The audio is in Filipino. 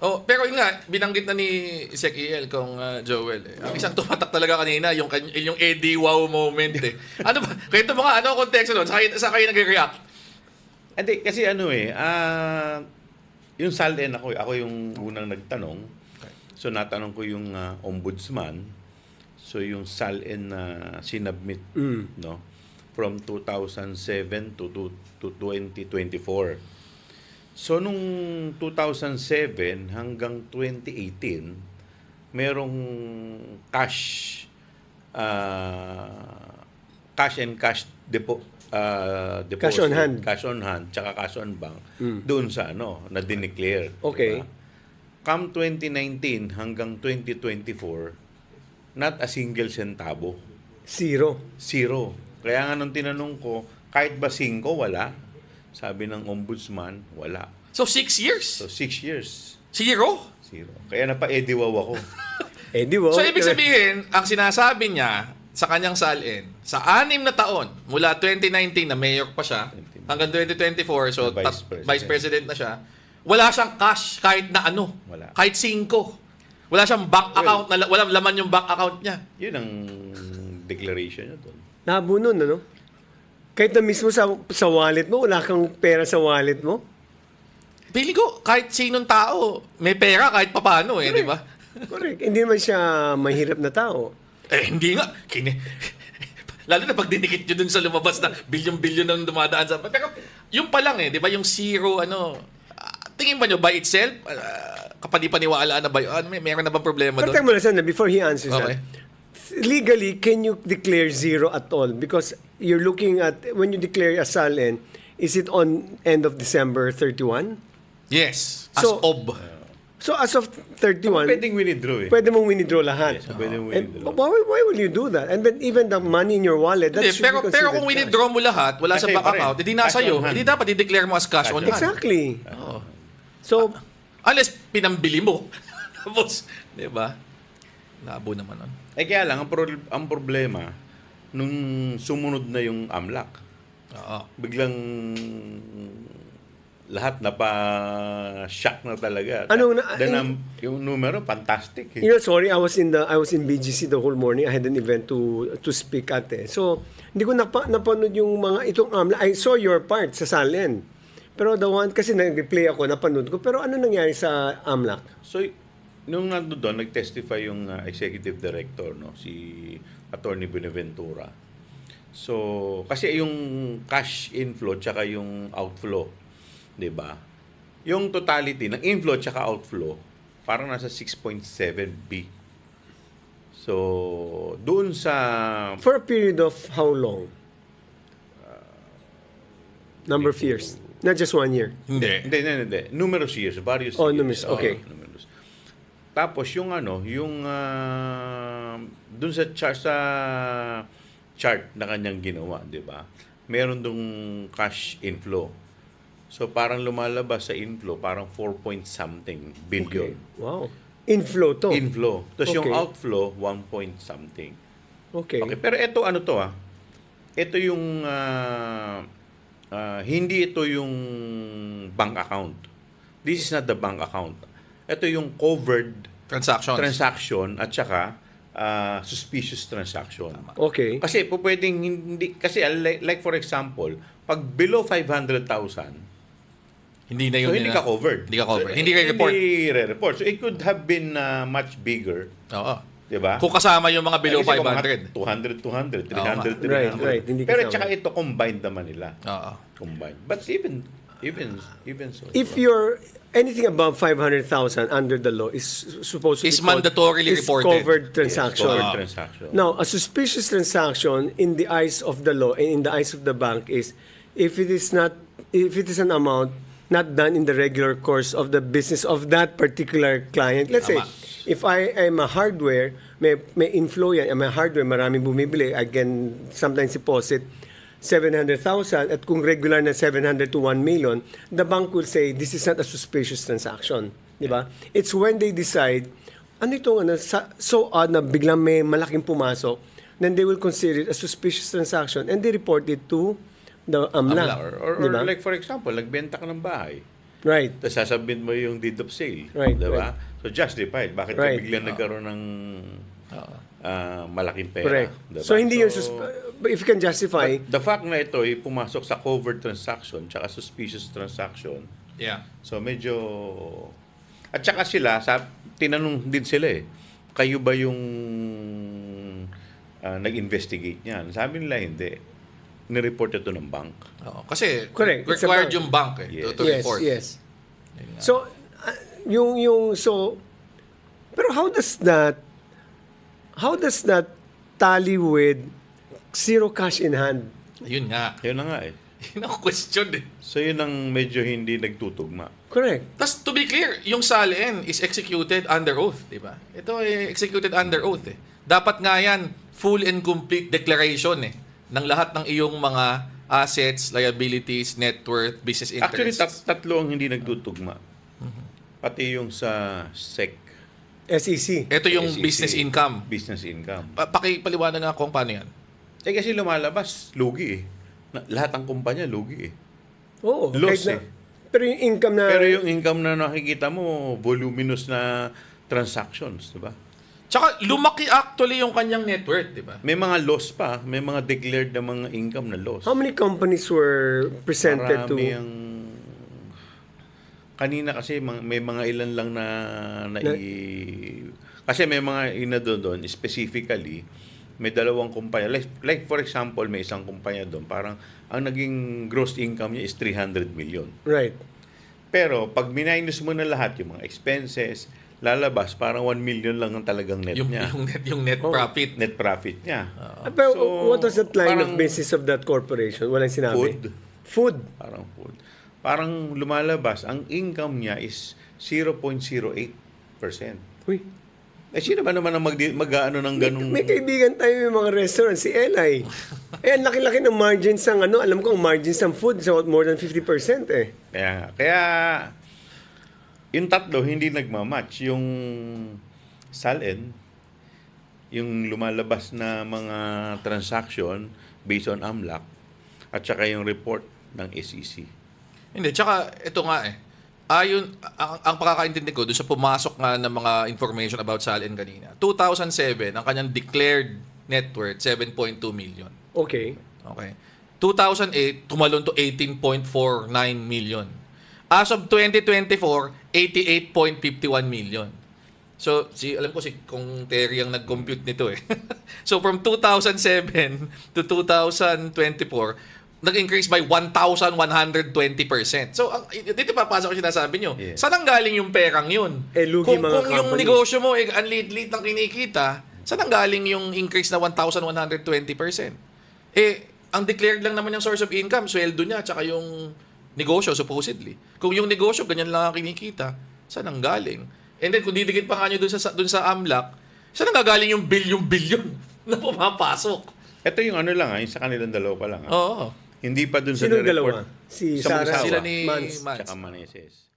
Oh, pero yun nga, binanggit na ni Sec EL kung Joel. Ang isang tumatak talaga kanina, yung Eddie Wow moment eh. Ano ba? Kwento mo nga, ano ang konteksto doon? Sa kayo nag-react? Hindi, kasi yung SALN ako yung unang nagtanong. So natanong ko yung ombudsman. So yung SALN na sinubmit, no? From 2007 to 2024. So nung 2007 hanggang 2018, merong cash and cash deposit, Cash on hand. tsaka cash on bank doon sa na dineclare. Okay. Diba? Come 2019 hanggang 2024, not a single centavo. Zero. Zero. Kaya nga nung tinanong ko, kahit ba 5, wala. Sabi ng ombudsman, wala. So 6 years? So 6 years, Zero? zero. Kaya napa-ediwaw ako. Eh, di ba? So ibig sabihin, ang sinasabi niya sa kanyang salin, sa 6 na taon, mula 2019 na mayor pa siya, hanggang 2024, so Na vice president na siya, wala siyang cash kahit na ano. Wala. Kahit 5. Wala siyang bank account, walang laman yung bank account niya. Yun ang declaration niya doon. Labo nun, ano? Kahit na mismo sa wallet mo, wala kang pera sa wallet mo. Pili ko, kahit sinong tao, may pera kahit papano eh, di ba? Correct. Hindi naman siya mahirap na tao. Eh, hindi nga. Lalo na pag dinikit nyo dun sa lumabas na bilyon-bilyon ang dumadaan sa... Pero yung pa lang eh, di ba? Yung zero, tingin ba nyo by itself? Kapani-paniwala na ba yun? Meron na ba problema Pero doon? teka muna, Sandra, before he answers Okay. that, legally, can you declare zero at all? Because you're looking at, when you declare a SALN, is it on end of December 31? Yes. As So- of. So as of 31, Pwedeng withdraw eh. pwede mong withdraw lahat. Yes, pwedeng And withdraw. why will you do that? And then even the money in your wallet, that Hindi, should pero be considered kung cash. withdraw mo lahat, wala sa Kasi bank pa rin. account, hindi nasa Cash iyo. on hand. Hindi dapat i-declare mo as cash on hand. Exactly. Oo. So, Unless pinambili mo. Tapos, di ba? Labo naman nun. Kaya lang, ang problema, nung sumunod na yung AMLAC, Oo. biglang lahat shock na talaga. Yung numero, fantastic eh. you know, sorry, I was in BGC the whole morning. I had an event to speak at eh. So, hindi ko napanood yung mga itong AMLA. I saw your part sa SALN. Pero the one, kasi nag-replay ako, napanood ko. Pero ano nangyari sa AMLAC? So, nung nandun doon, nag-testify yung executive director, no, si Attorney Buenaventura. So, kasi yung cash inflow tsaka yung outflow, 'di ba? Yung totality ng inflow tsaka outflow parang nasa 6.7 B. So, doon sa For a period of how long? Number of years. Not just 1 year. Hindi. Hindi. Numerous years, various Oh, years. numerous, okay. Numerous. Tapos yung dun sa chart na kanyang ginawa, 'di ba? Meron dong cash inflow. So parang lumalabas sa inflow parang 4 point something billion. Wow. Inflow to. Inflow. Tapos yung Okay. outflow 1 point something. Okay. Okay, pero ito ito yung hindi ito yung bank account. This is not the bank account. Ito yung covered transaction at saka suspicious transaction. Okay. Kasi po pwedeng hindi kasi like for example, pag below 500,000, Hindi na yun. so hindi ka covered. Hindi ka covered. So, Hindi ka report. Hindi re-report. So it could have been much bigger, Oo. 'di ba? Kung kasama yung mga below Kasi kung 500. 200, 300, 300. Right. Hindi Pero kasama. tsaka ito combined naman nila. Oo. Combined. But even so. If you're anything above 500,000 under the law is supposed to Is be called- mandatorily is reported. covered Yes, transaction. covered Ah. transaction. Now, a suspicious transaction in the eyes of the law and in the eyes of the bank is if it is an amount not done in the regular course of the business of that particular client. Let's say, Tama. if I am a hardware, may inflow yan, may hardware, maraming bumibili, I can sometimes deposit 700,000 at kung regular na 700 to 1 million, the bank will say, this is not a suspicious transaction. Di ba? It's when they decide, ano itong so odd na biglang may malaking pumasok, then they will consider it a suspicious transaction and they report it to the AMLA. Or Di ba? like for example, nagbenta ka ng bahay. Right. Tapos sasabihin mo yung deed of sale. Right, Diba? So justified. Bakit ka Right. biglang nagkaroon ng malaking pera? Correct. Diba? So, hindi yung if you can justify, But the fact na ito ay pumasok sa covert transaction tsaka suspicious transaction, Yeah. so medyo... At saka sila, tinanong din sila kayo ba yung nag-investigate niyan? Sabi nila hindi. Nireport ito ng bank. Oo. Kasi Correct. It's a required bank. yung bank to yes, report. yes. So, pero how does that tally with zero cash in hand? Yun nga. Yun na nga Yun ang question eh. So yun ang medyo hindi nagtutugma. Correct. Tapos to be clear, yung SALN is executed under oath, di ba? Ito ay executed under oath eh. Dapat nga yan, full and complete declaration ng lahat ng iyong mga assets, liabilities, net worth, business Actually, interests. tatlo ang hindi nagtutugma. Pati yung sa SEC. SEC. Ito yung SEC, business income. Business income. Pakipaliwanag nga kung paano yan. Kasi lumalabas, lugi lahat ng kumpanya, lugi Oo. Loss kahit pero yung income na... Pero yung income na nakikita mo, voluminous na transactions, di ba? Tsaka lumaki actually yung kanyang net worth, di ba? May mga loss pa, may mga declared na mga income na loss. How many companies were presented to... Marami ang... Kanina kasi may mga ilan lang kasi may mga doon specifically may dalawang kumpanya. Like for example, may isang kumpanya doon, parang ang naging gross income niya is 300 million. Right. Pero pag minus mo na lahat yung mga expenses, lalabas parang 1 million lang ang talagang net niya. Yung net profit. Net profit niya. Pero So, what was that line of parang business of that corporation? Walang sinabi. Food. Food. Parang food. Parang lumalabas, ang income niya is 0.08%. Uy. Sino ba naman ang mag-ano ng ganung... May kaibigan tayo yung mga restaurant, si Eli. Ang laki-laki ng margins ng alam ko ang margins ng food is more than 50% eh. Kaya yung tatlo hindi nagmamatch. Yung SALN, yung lumalabas na mga transaction based on AMLAC, at saka yung report ng SEC. Hindi, tsaka ito nga ayon, ang pagkakaintindi ko doon sa pumasok nga ng mga information about SALN kanina, 2007, ang kanyang declared net worth, 7.2 million. Okay. Okay. 2008, tumalon to 18.49 million. As of 2024, 88.51 million. So, alam ko kung Terry ang nag-compute nito So, from 2007 to 2024, nag-increase by 1,120%. So, dito papasok yung sinasabi nyo. Yeah. Saan ang galing yung perang yun? Lugi mga kung yung companies. negosyo mo, ang liit-liit ng kinikita, saan ang galing yung increase na 1,120%? Ang declared lang naman yung source of income, sweldo niya, tsaka yung negosyo, supposedly. Kung yung negosyo, ganyan lang ang kinikita, saan ang galing? And then, kung didikit pa nga nyo dun sa AMLAC, saan ang gagaling yung bilyon-bilyon na pumapasok? Ito yung yung sa kanilang dalawa pa lang. Oo. Hindi pa dun sa Sino report. dalawa? Si Sa Sarah. mag-asawa. Sila ni Mans. Mans. Tsaka Maneses.